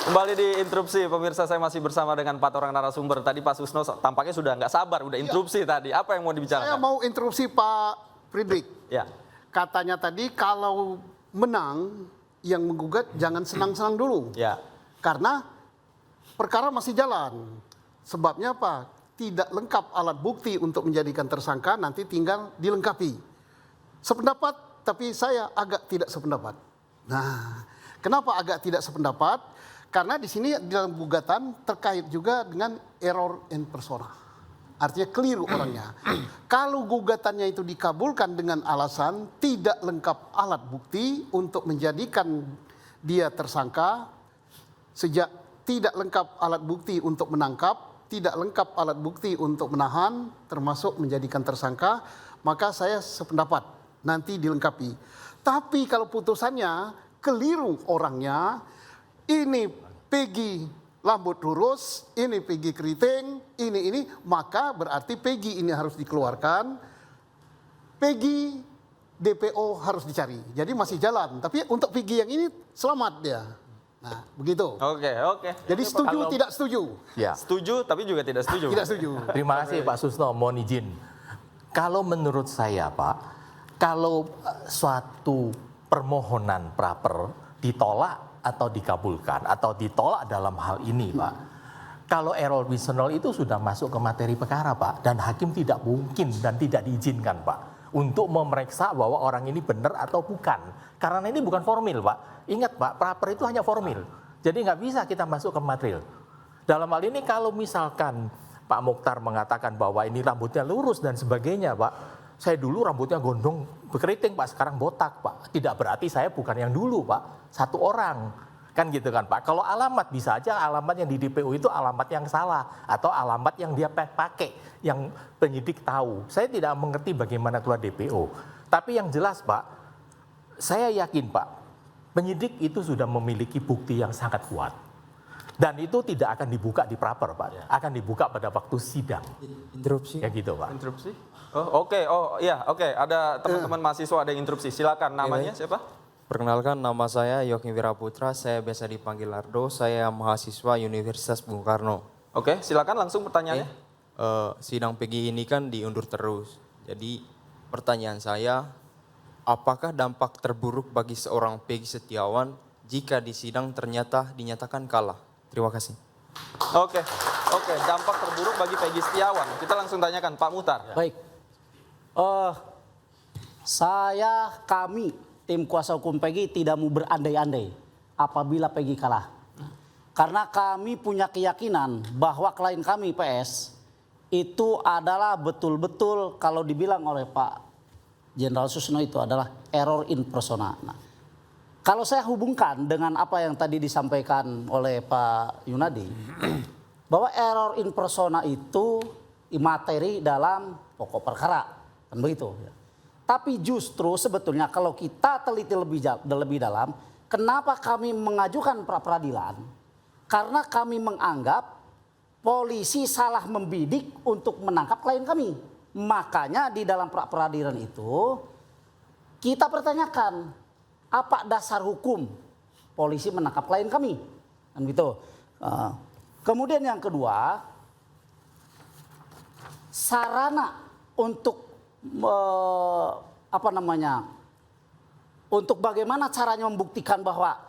Kembali di interupsi, pemirsa, saya masih bersama dengan 4 orang narasumber. Tadi Pak Susno tampaknya sudah nggak sabar, udah interupsi tadi. Apa yang mau dibicarakan? Saya mau interupsi Pak Friedrich. Ya. Katanya tadi kalau menang yang menggugat jangan senang-senang dulu. Ya. Karena perkara masih jalan. Sebabnya apa? Tidak lengkap alat bukti untuk menjadikan tersangka, nanti tinggal dilengkapi. Sependapat, tapi saya agak tidak sependapat. Nah, kenapa agak tidak sependapat? Karena di sini dalam gugatan terkait juga dengan error in persona. Artinya keliru orangnya. Kalau gugatannya itu dikabulkan dengan alasan tidak lengkap alat bukti untuk menjadikan dia tersangka, sejak tidak lengkap alat bukti untuk menangkap, tidak lengkap alat bukti untuk menahan, termasuk menjadikan tersangka, maka saya sependapat nanti dilengkapi. Tapi kalau putusannya keliru orangnya, ini Peggy rambut lurus, ini Peggy keriting, ini, maka berarti Peggy ini harus dikeluarkan, Peggy DPO harus dicari. Jadi masih jalan, tapi untuk Peggy yang ini selamat dia. Nah, begitu. Oke. Jadi setuju, tidak setuju? Ya. Setuju, tapi juga tidak setuju. Tidak setuju. Terima kasih Pak Susno, mohon izin. Kalau menurut saya Pak, kalau suatu permohonan praper ditolak atau dikabulkan atau ditolak dalam hal ini Pak, kalau error personal itu sudah masuk ke materi perkara Pak, dan hakim tidak mungkin dan tidak diizinkan Pak untuk memeriksa bahwa orang ini benar atau bukan, karena ini bukan formil Pak. Ingat Pak, praper itu hanya formil, jadi nggak bisa kita masuk ke material. Dalam hal ini kalau misalkan Pak Mokhtar mengatakan bahwa ini rambutnya lurus dan sebagainya Pak, saya dulu rambutnya gondrong berkeriting Pak, sekarang botak Pak. Tidak berarti saya bukan yang dulu Pak, satu orang. Kan gitu kan Pak. Kalau alamat bisa aja alamat yang di DPO itu alamat yang salah. Atau alamat yang dia pakai, yang penyidik tahu. Saya tidak mengerti bagaimana keluar DPO. Tapi yang jelas Pak, saya yakin Pak, penyidik itu sudah memiliki bukti yang sangat kuat. Dan itu tidak akan dibuka di praper Pak, akan dibuka pada waktu sidang. Interupsi. Ya gitu Pak. Interupsi? Oke. Ada teman-teman mahasiswa ada yang interupsi. Silakan, namanya siapa? Perkenalkan, nama saya Yogi Wiraputra, saya biasa dipanggil Ardo, saya mahasiswa Universitas Bung Karno. Oke, silakan langsung pertanyaannya. Sidang Peggy ini kan diundur terus. Jadi pertanyaan saya, apakah dampak terburuk bagi seorang Peggy Setiawan jika di sidang ternyata dinyatakan kalah? Terima kasih. Oke, dampak terburuk bagi Peggy Setiawan. Kita langsung tanyakan Pak Muhtar. Baik, kami tim kuasa hukum Peggy tidak mau berandai-andai apabila Peggy kalah. Karena kami punya keyakinan bahwa klien kami PS itu adalah betul-betul kalau dibilang oleh Pak Jenderal Susno itu adalah error in persona. Nah, kalau saya hubungkan dengan apa yang tadi disampaikan oleh Pak Yunadi, bahwa error in persona itu materi dalam pokok perkara, kan begitu. Tapi justru sebetulnya kalau kita teliti lebih dalam, kenapa kami mengajukan pra peradilan? Karena kami menganggap polisi salah membidik untuk menangkap klien kami. Makanya di dalam pra peradilan itu kita pertanyakan apa dasar hukum polisi menangkap klien kami, kan gitu. Kemudian yang kedua, sarana untuk untuk bagaimana caranya membuktikan bahwa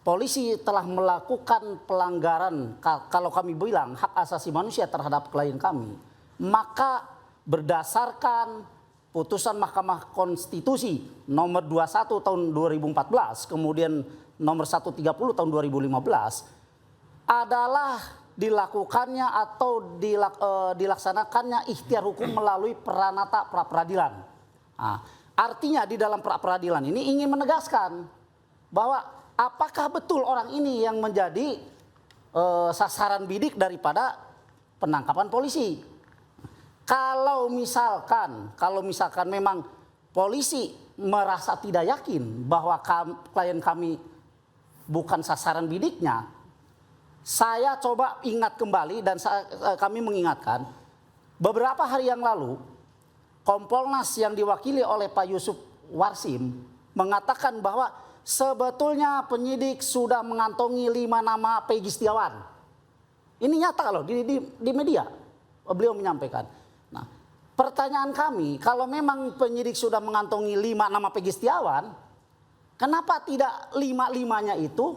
polisi telah melakukan pelanggaran, kalau kami bilang hak asasi manusia terhadap klien kami, maka berdasarkan putusan Mahkamah Konstitusi nomor 21 tahun 2014, kemudian nomor 130 tahun 2015, adalah dilakukannya atau dilaksanakannya ikhtiar hukum melalui peranata pra peradilan. Nah, artinya di dalam pra peradilan ini ingin menegaskan bahwa apakah betul orang ini yang menjadi sasaran bidik daripada penangkapan polisi. Kalau misalkan memang polisi merasa tidak yakin bahwa klien kami bukan sasaran bidiknya, saya coba ingat kembali dan kami mengingatkan beberapa hari yang lalu Kompolnas yang diwakili oleh Pak Yusuf Warsim mengatakan bahwa sebetulnya penyidik sudah mengantongi 5 nama Peggy Setiawan. Ini nyata loh di media. Beliau menyampaikan. Nah, pertanyaan kami, kalau memang penyidik sudah mengantongi 5 nama Peggy Setiawan, kenapa tidak 5-5-nya itu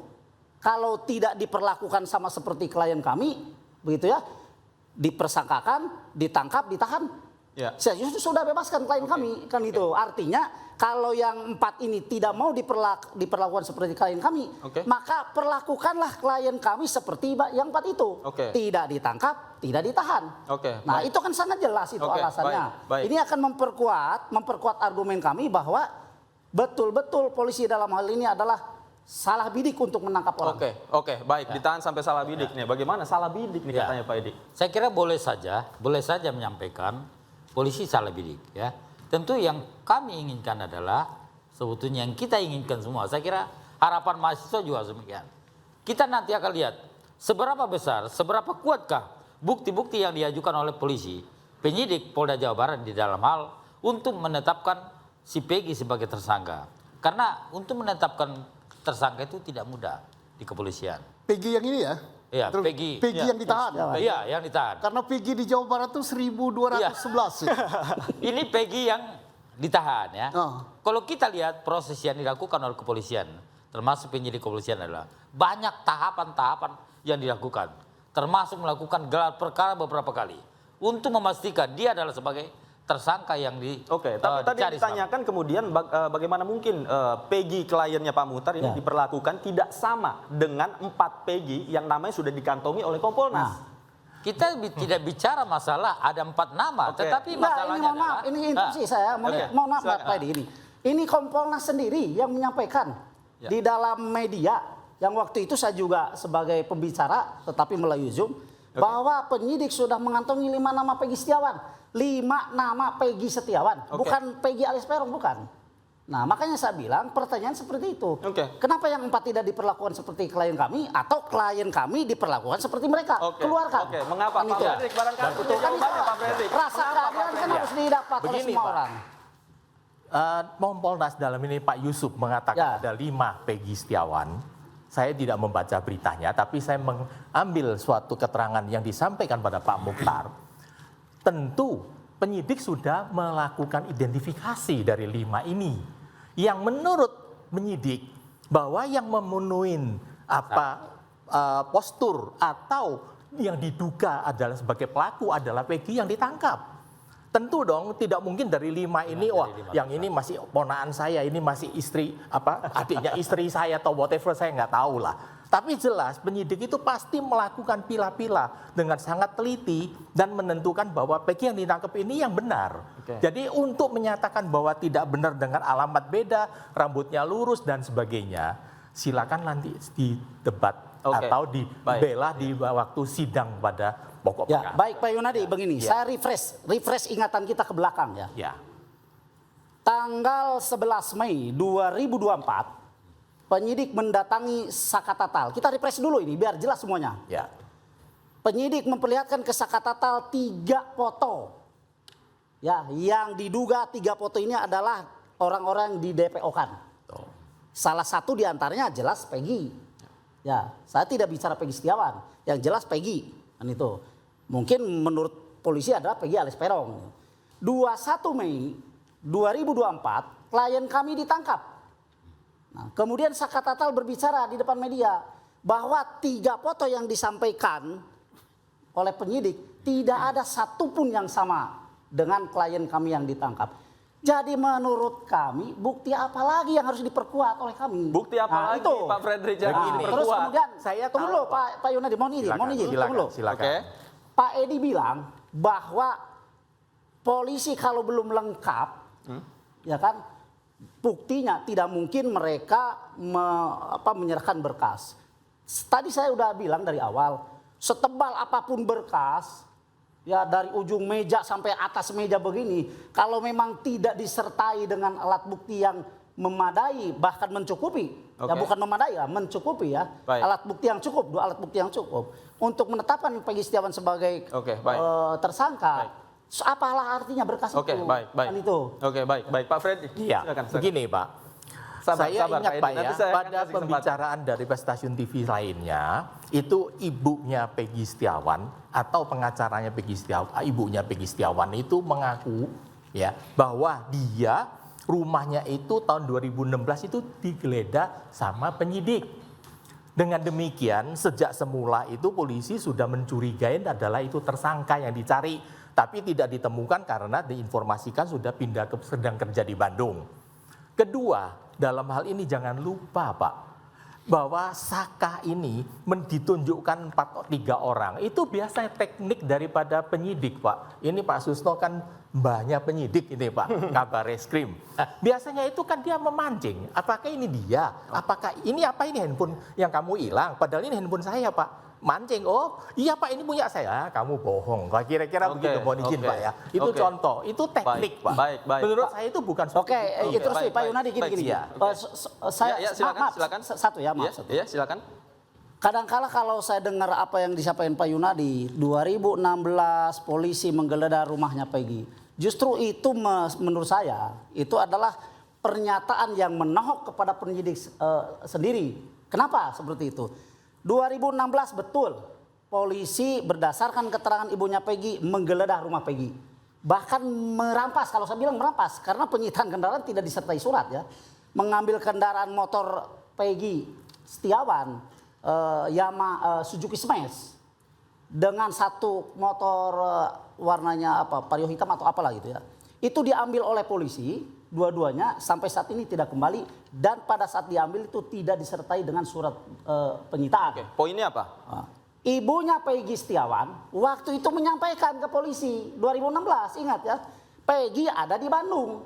kalau tidak diperlakukan sama seperti klien kami, begitu ya, dipersangkakan, ditangkap, ditahan. Ya. Saya justru sudah bebaskan klien kami, kan itu. Artinya kalau yang 4 ini tidak mau diperlakukan seperti klien kami, maka perlakukanlah klien kami seperti yang 4 itu. Tidak ditangkap, tidak ditahan. Nah, itu kan sangat jelas itu alasannya. Baik. Ini akan memperkuat argumen kami bahwa betul-betul polisi dalam hal ini adalah salah bidik untuk menangkap orang. Baik. Ditahan sampai salah bidik nih. Bagaimana salah bidik nih katanya Pak Edi? Saya kira boleh saja menyampaikan polisi salah bidik ya. Tentu yang kami inginkan adalah sebetulnya yang kita inginkan semua. Saya kira harapan mahasiswa juga demikian. Kita nanti akan lihat seberapa besar, seberapa kuatkah bukti-bukti yang diajukan oleh polisi, penyidik Polda Jawa Barat di dalam hal untuk menetapkan si Peggy sebagai tersangka. Karena untuk menetapkan tersangka itu tidak mudah di kepolisian. Peggy yang ini ya? Iya, Terus Peggy. Peggy yang ditahan. Iya, yang ditahan. Karena Peggy di Jawa Barat tuh 1211. Ini Peggy yang ditahan ya. Oh. Kalau kita lihat proses yang dilakukan oleh kepolisian, termasuk penyidik kepolisian adalah banyak tahapan-tahapan yang dilakukan. Termasuk melakukan gelar perkara beberapa kali. Untuk memastikan dia adalah sebagai tersangka yang tapi tadi ditanyakan kemudian bagaimana mungkin Peggy kliennya Pak Muhtar ini diperlakukan tidak sama dengan 4 Peggy yang namanya sudah dikantongi oleh Kompolnas. Kita tidak bicara masalah ada 4 nama, tetapi masalahnya ini mohon maaf, ini instruksi saya. Mohon maaf Pak Edi ini Kompolnas sendiri yang menyampaikan di dalam media yang waktu itu saya juga sebagai pembicara tetapi melalui Zoom bahwa penyidik sudah mengantongi 5 nama Peggy Setiawan. 5 nama Peggy Setiawan, bukan Peggy alias Peron, bukan. Nah, makanya saya bilang pertanyaan seperti itu. Kenapa yang 4 tidak diperlakukan seperti klien kami atau klien kami diperlakukan seperti mereka? Keluarkan. Mengapa Pak Fredrik? Barangkali punya jawabannya Pak Fredrik. Rasa keadilan kan harus didapat oleh semua orang. Kompolnas dalam ini Pak Yusuf mengatakan ada 5 Peggy Setiawan. Saya tidak membaca beritanya, tapi saya mengambil suatu keterangan yang disampaikan pada Pak Muhtar. Tentu penyidik sudah melakukan identifikasi dari 5 ini. Yang menurut penyidik bahwa yang memenuhi postur atau yang diduga adalah sebagai pelaku adalah Peggy yang ditangkap. Tentu dong tidak mungkin dari 5 ini yang ini masih ponakan saya, ini masih istri adiknya istri saya atau whatever saya nggak tahu lah. Tapi jelas penyidik itu pasti melakukan pilah-pilah dengan sangat teliti dan menentukan bahwa Peggy yang ditangkap ini yang benar. Jadi untuk menyatakan bahwa tidak benar dengan alamat beda, rambutnya lurus dan sebagainya, silakan nanti di debat atau dibela di waktu sidang pada pokok perkara. Baik Pak Yunadi, begini, saya refresh ingatan kita ke belakang ya. Tanggal 11 Mei 2024 penyidik mendatangi Sakatatal. Kita refresh dulu ini biar jelas semuanya. Penyidik memperlihatkan ke Sakatatal 3 foto. Yang diduga 3 foto ini adalah orang-orang yang di DPO-kan. Salah satu diantaranya jelas Peggy. Saya tidak bicara Peggy Setiawan. Yang jelas Peggy. Kan itu. Mungkin menurut polisi adalah Peggy alias Peron. 21 Mei 2024 klien kami ditangkap. Nah, kemudian Sakatatal berbicara di depan media bahwa 3 foto yang disampaikan oleh penyidik tidak ada satupun yang sama dengan klien kami yang ditangkap. Jadi menurut kami bukti apa lagi yang harus diperkuat oleh kami? Bukti apa lagi itu Pak Fredrik yang diperkuat? Terus kemudian saya tunggu dulu Pak Yunadi, mohon izin, Silakan. Pak Edi bilang bahwa polisi kalau belum lengkap, ya kan, buktinya tidak mungkin mereka menyerahkan berkas. Tadi saya udah bilang dari awal, setebal apapun berkas, ya dari ujung meja sampai atas meja begini, kalau memang tidak disertai dengan alat bukti yang memadai bahkan mencukupi, ya bukan memadai ya, mencukupi ya, alat bukti yang cukup, 2 alat bukti yang cukup untuk menetapkan Peggy Setiawan sebagai tersangka. Apalah artinya berkas itu? Baik Pak Fredrik. Begini Pak, Saya sabar, ingat Pak Pak Edi. Nanti ya, saya akan pada kasih kesempatan. pembicaraan dari stasiun TV lainnya, itu ibunya Peggy Setiawan atau pengacaranya Peggy Setiawan, ibunya Peggy Setiawan itu mengaku ya bahwa dia rumahnya itu tahun 2016 itu digeledah sama penyidik. Dengan demikian, sejak semula itu polisi sudah mencurigai adalah itu tersangka yang dicari, tapi tidak ditemukan karena diinformasikan sudah pindah sedang kerja di Bandung. Kedua, dalam hal ini jangan lupa Pak, bahwa Saka ini ditunjukkan 3 orang. Itu biasanya teknik daripada penyidik Pak. Ini Pak Susno kan mbahnya penyidik ini Pak, kabar reskrim. Biasanya itu kan dia memancing, apakah ini dia, apakah ini apa ini handphone yang kamu hilang, padahal ini handphone saya Pak. Mancing, oh iya Pak ini punya saya, kamu bohong. Kira-kira begitu, mohon izin Pak ya. Itu contoh, itu teknik Pak. Baik. Menurut saya itu bukan suatu Oke, bukti. terus nih Pak Yunadi gini-gini. Ya. Ya, silakan, silakan. Satu ya, maaf. Ya, silakan. Kadangkala kalau saya dengar apa yang disampaikan Pak Yunadi, 2016 polisi menggeledah rumahnya Peggy. Justru itu menurut saya itu adalah pernyataan yang menohok kepada penyidik sendiri. Kenapa seperti itu? 2016 betul polisi berdasarkan keterangan ibunya Peggy menggeledah rumah Peggy. Bahkan merampas, kalau saya bilang merampas karena penyitaan kendaraan tidak disertai surat ya. Mengambil kendaraan motor Peggy Setiawan, Suzuki Smash dengan satu motor warnanya vario hitam atau apalah gitu ya. Itu diambil oleh polisi, dua-duanya sampai saat ini tidak kembali dan pada saat diambil itu tidak disertai dengan surat penyitaan. Oke, poinnya apa? Ibunya Peggy Setiawan waktu itu menyampaikan ke polisi 2016, ingat ya, Peggy ada di Bandung.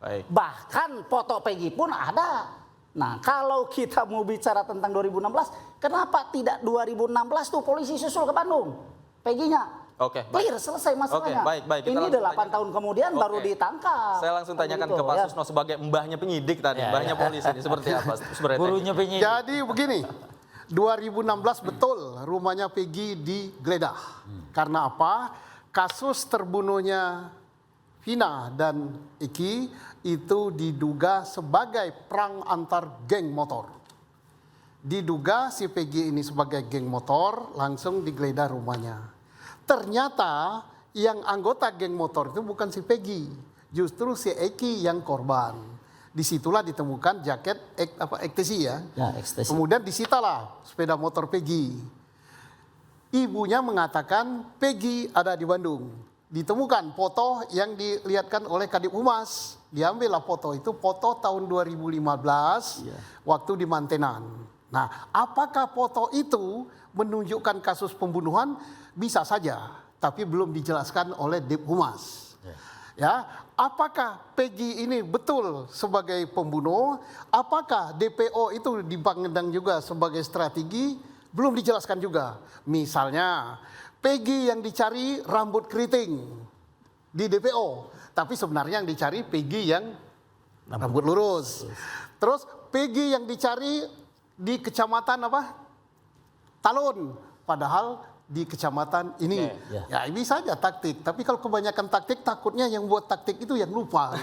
Baik. Bahkan foto Peggy pun ada. Nah, kalau kita mau bicara tentang 2016, kenapa tidak 2016 tuh polisi susul ke Bandung? Peggy-nya. Oke, clear, selesai masalahnya. Oke, baik. Kita Ini langsung 8 tahun kemudian baru ditangkap. Saya langsung tanyakan ke Pak Susno sebagai mbahnya penyidik tadi, mbahnya polisi ini seperti apa? Gurunya penyidik. Jadi begini, 2016 betul rumahnya Peggy digeledah. Karena apa? Kasus terbunuhnya Vina dan Eki itu diduga sebagai perang antar geng motor. Diduga si Peggy ini sebagai geng motor, langsung digeledah rumahnya. Ternyata yang anggota geng motor itu bukan si Peggy, justru si Eki yang korban. Disitulah ditemukan jaket ecstasy ya. Ecstasy. Kemudian disitalah sepeda motor Peggy. Ibunya mengatakan Peggy ada di Bandung. Ditemukan foto yang dilihatkan oleh Kadip Humas. Diambillah foto itu, foto tahun 2015 waktu di Mantenan. Nah, apakah foto itu menunjukkan kasus pembunuhan? Bisa saja, tapi belum dijelaskan oleh Dip Humas. Ya, apakah Peggy ini betul sebagai pembunuh? Apakah DPO itu dipandang juga sebagai strategi? Belum dijelaskan juga. Misalnya, Peggy yang dicari rambut keriting di DPO, tapi sebenarnya yang dicari Peggy yang rambut lurus. Terus Peggy yang dicari di kecamatan apa? Talun, padahal di kecamatan ini. Ya bisa saja taktik, tapi kalau kebanyakan taktik takutnya yang buat taktik itu yang lupa.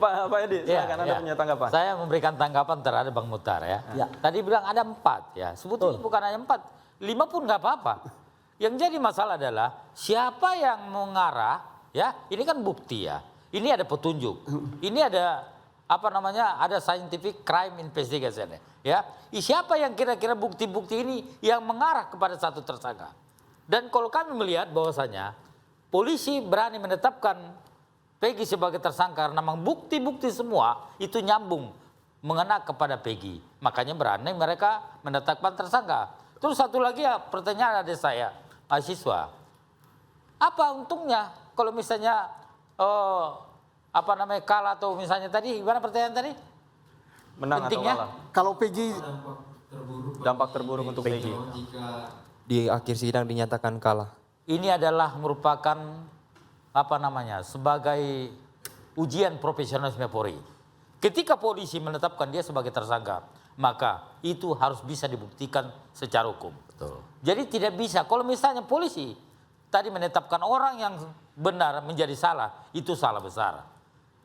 Pak Edi, silakan Anda punya tanggapan. Saya memberikan tanggapan terhadap Bang Muhtar ya. Tadi bilang ada 4 ya, sebetulnya bukan hanya 4, 5 pun nggak apa-apa. Yang jadi masalah adalah siapa yang mengarah ya, ini kan bukti ya. Ini ada petunjuk, ini ada ada scientific crime investigation ya. Siapa yang kira-kira bukti-bukti ini yang mengarah kepada satu tersangka. Dan kalau kami melihat bahwasanya polisi berani menetapkan Peggy sebagai tersangka karena memang bukti-bukti semua itu nyambung mengena kepada Peggy. Makanya berani mereka menetapkan tersangka. Terus satu lagi ya, pertanyaan ada saya, mahasiswa. Apa untungnya kalau misalnya kalah atau misalnya tadi, gimana pertanyaan tadi? Menang pentingnya? atau kalah? Kalau Peggy Dampak terburuk untuk Peggy. Di akhir sidang dinyatakan kalah. Ini adalah merupakan sebagai ujian profesionalisme Polri. Ketika polisi menetapkan dia sebagai tersangka, maka itu harus bisa dibuktikan secara hukum. Betul. Jadi tidak bisa kalau misalnya polisi tadi menetapkan orang yang benar menjadi salah, itu salah besar.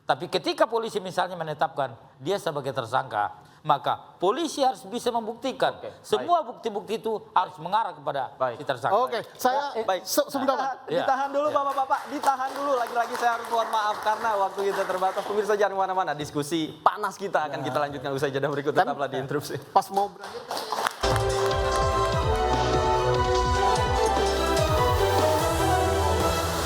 Tapi ketika polisi misalnya menetapkan dia sebagai tersangka, maka polisi harus bisa membuktikan semua bukti-bukti itu harus mengarah kepada si tersangka. Oke, saya Baik. sebentar. Ditahan dulu Bapak-bapak, ditahan dulu. Lagi-lagi saya harus mohon maaf karena waktu kita terbatas. Pemirsa jangan kemana-mana, diskusi panas kita akan kita lanjutkan usai jeda berikut. Tetaplah di Interupsi. Pas mau berakhir kan